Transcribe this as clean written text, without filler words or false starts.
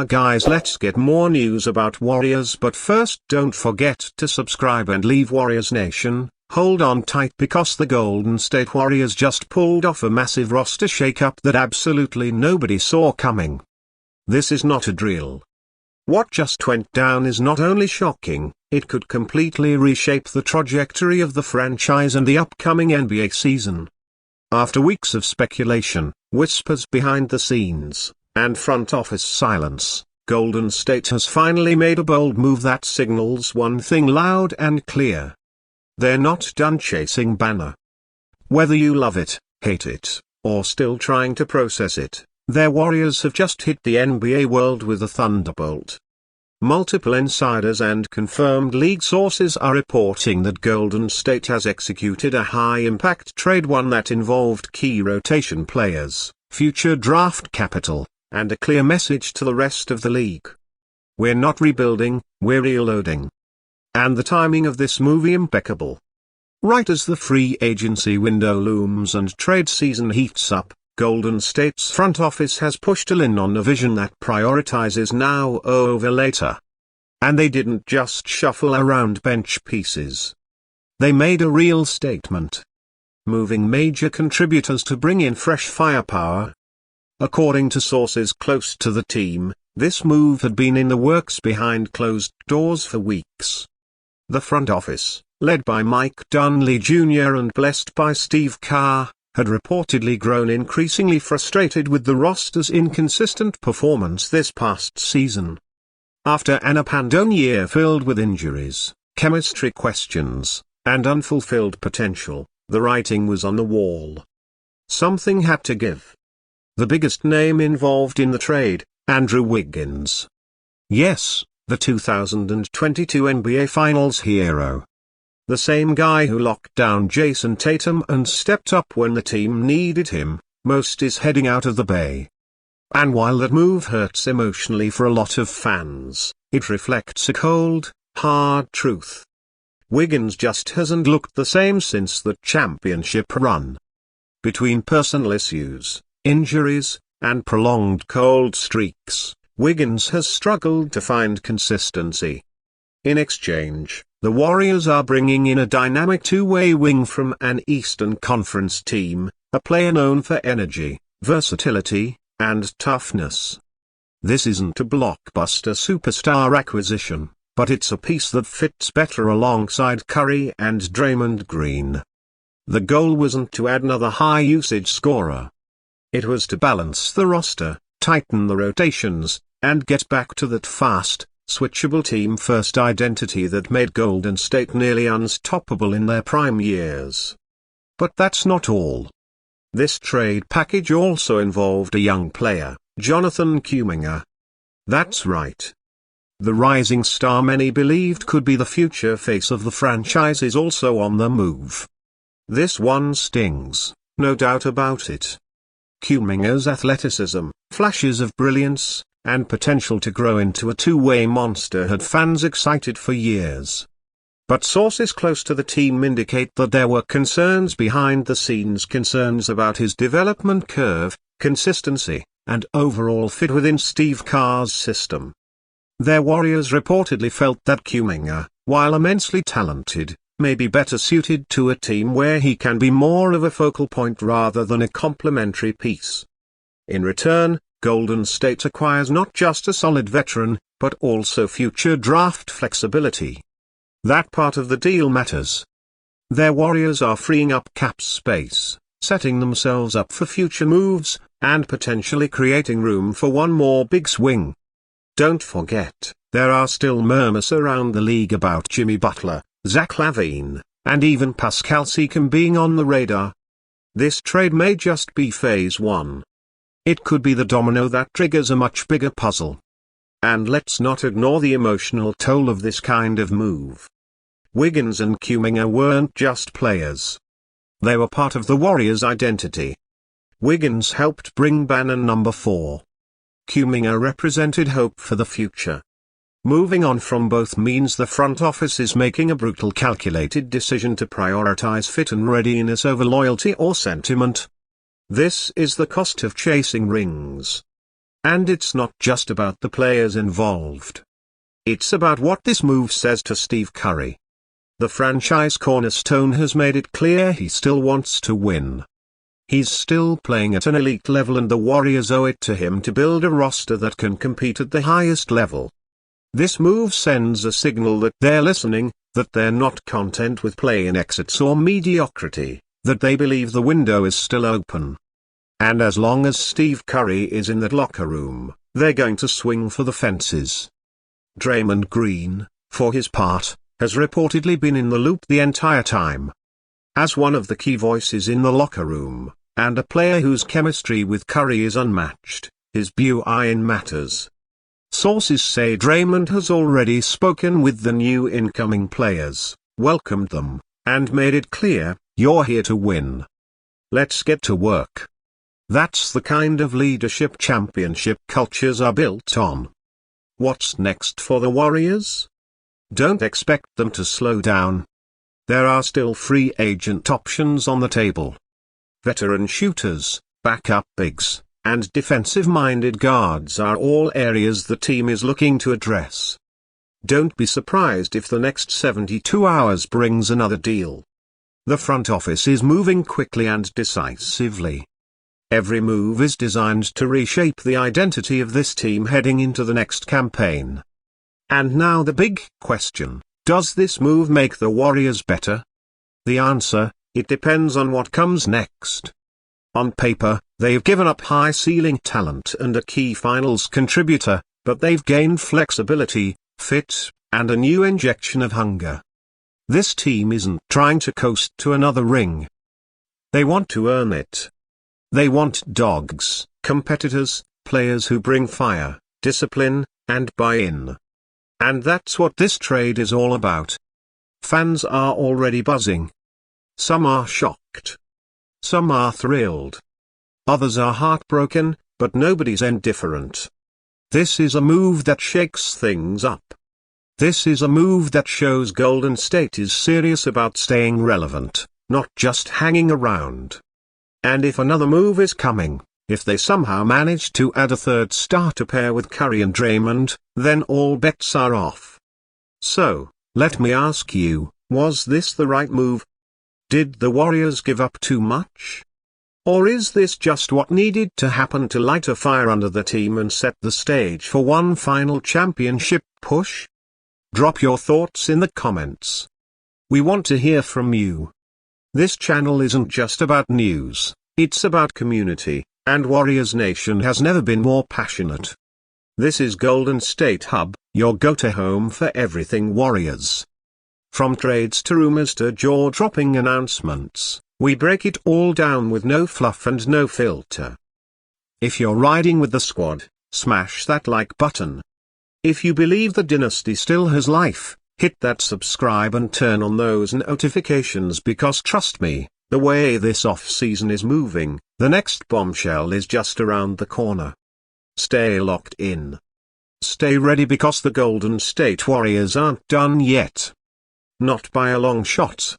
guys, let's get more news about Warriors, but first don't forget to subscribe and leave Warriors Nation. Hold on tight because the Golden State Warriors just pulled off a massive roster shakeup that absolutely nobody saw coming. This is not a drill. What just went down is not only shocking, it could completely reshape the trajectory of the franchise and the upcoming NBA season. After weeks of speculation, whispers behind the scenes, and front office silence, Golden State has finally made a bold move that signals one thing loud and clear. They're not done chasing banner. Whether you love it, hate it, or still trying to process it, their Warriors have just hit the NBA world with a thunderbolt. Multiple insiders and confirmed league sources are reporting that Golden State has executed a high-impact trade, one that involved key rotation players, future draft capital, and a clear message to the rest of the league. We're not rebuilding, we're reloading. And the timing of this move impeccable. Right as the free agency window looms and trade season heats up, Golden State's front office has pushed in on a vision that prioritizes now over later. And they didn't just shuffle around bench pieces. They made a real statement. Moving major contributors to bring in fresh firepower. According to sources close to the team, this move had been in the works behind closed doors for weeks. The front office, led by Mike Dunleavy Jr. and blessed by Steve Kerr, had reportedly grown increasingly frustrated with the roster's inconsistent performance this past season. After an up-and-down year filled with injuries, chemistry questions, and unfulfilled potential, the writing was on the wall. Something had to give. The biggest name involved in the trade, Andrew Wiggins. Yes, the 2022 NBA Finals hero. The same guy who locked down Jason Tatum and stepped up when the team needed him most is heading out of the Bay. And while that move hurts emotionally for a lot of fans, it reflects a cold, hard truth. Wiggins just hasn't looked the same since the championship run. Between personal issues, injuries, and prolonged cold streaks, Wiggins has struggled to find consistency. In exchange, the Warriors are bringing in a dynamic two-way wing from an Eastern Conference team, a player known for energy, versatility, and toughness. This isn't a blockbuster superstar acquisition, but it's a piece that fits better alongside Curry and Draymond Green. The goal wasn't to add another high-usage scorer. It was to balance the roster, tighten the rotations, and get back to that fast, switchable team-first identity that made Golden State nearly unstoppable in their prime years. But that's not all. This trade package also involved a young player, Jonathan Kuminga. That's right. The rising star many believed could be the future face of the franchise is also on the move. This one stings, no doubt about it. Kuminga's athleticism, flashes of brilliance, and potential to grow into a two-way monster had fans excited for years. But sources close to the team indicate that there were concerns behind the scenes, concerns about his development curve, consistency, and overall fit within Steve Kerr's system. Their Warriors reportedly felt that Kuminga, while immensely talented, may be better suited to a team where he can be more of a focal point rather than a complementary piece. In return, Golden State acquires not just a solid veteran, but also future draft flexibility. That part of the deal matters. Their Warriors are freeing up cap space, setting themselves up for future moves, and potentially creating room for one more big swing. Don't forget, there are still murmurs around the league about Jimmy Butler, Zach LaVine, and even Pascal Siakam being on the radar. This trade may just be phase one. It could be the domino that triggers a much bigger puzzle. And let's not ignore the emotional toll of this kind of move. Wiggins and Kuminga weren't just players. They were part of the Warriors' identity. Wiggins helped bring banner number 4. Kuminga represented hope for the future. Moving on from both means the front office is making a brutal calculated decision to prioritize fit and readiness over loyalty or sentiment. This is the cost of chasing rings. And it's not just about the players involved. It's about what this move says to Steve Curry. The franchise cornerstone has made it clear he still wants to win. He's still playing at an elite level and the Warriors owe it to him to build a roster that can compete at the highest level. This move sends a signal that they're listening, that they're not content with play-in exits or mediocrity, that they believe the window is still open. And as long as Steve Curry is in that locker room, they're going to swing for the fences. Draymond Green, for his part, has reportedly been in the loop the entire time. As one of the key voices in the locker room, and a player whose chemistry with Curry is unmatched, his buy-in matters. Sources say Draymond has already spoken with the new incoming players, welcomed them, and made it clear, "You're here to win. Let's get to work." That's the kind of leadership championship cultures are built on. What's next for the Warriors? Don't expect them to slow down. There are still free agent options on the table. Veteran shooters, backup bigs, and defensive-minded guards are all areas the team is looking to address. Don't be surprised if the next 72 hours brings another deal. The front office is moving quickly and decisively. Every move is designed to reshape the identity of this team heading into the next campaign. And now the big question, does this move make the Warriors better? The answer, it depends on what comes next. On paper, they've given up high-ceiling talent and a key finals contributor, but they've gained flexibility, fit, and a new injection of hunger. This team isn't trying to coast to another ring. They want to earn it. They want dogs, competitors, players who bring fire, discipline, and buy-in. And that's what this trade is all about. Fans are already buzzing. Some are shocked. Some are thrilled. Others are heartbroken, but nobody's indifferent. This is a move that shakes things up. This is a move that shows Golden State is serious about staying relevant, not just hanging around. And if another move is coming, if they somehow manage to add a third starter pair with Curry and Draymond, then all bets are off. So, let me ask you, was this the right move? Did the Warriors give up too much? Or is this just what needed to happen to light a fire under the team and set the stage for one final championship push? Drop your thoughts in the comments. We want to hear from you. This channel isn't just about news, it's about community, and Warriors Nation has never been more passionate. This is Golden State Hub, your go-to home for everything Warriors. From trades to rumors to jaw-dropping announcements, we break it all down with no fluff and no filter. If you're riding with the squad, smash that like button. If you believe the dynasty still has life, hit that subscribe and turn on those notifications because trust me, the way this off-season is moving, the next bombshell is just around the corner. Stay locked in. Stay ready because the Golden State Warriors aren't done yet. Not by a long shot.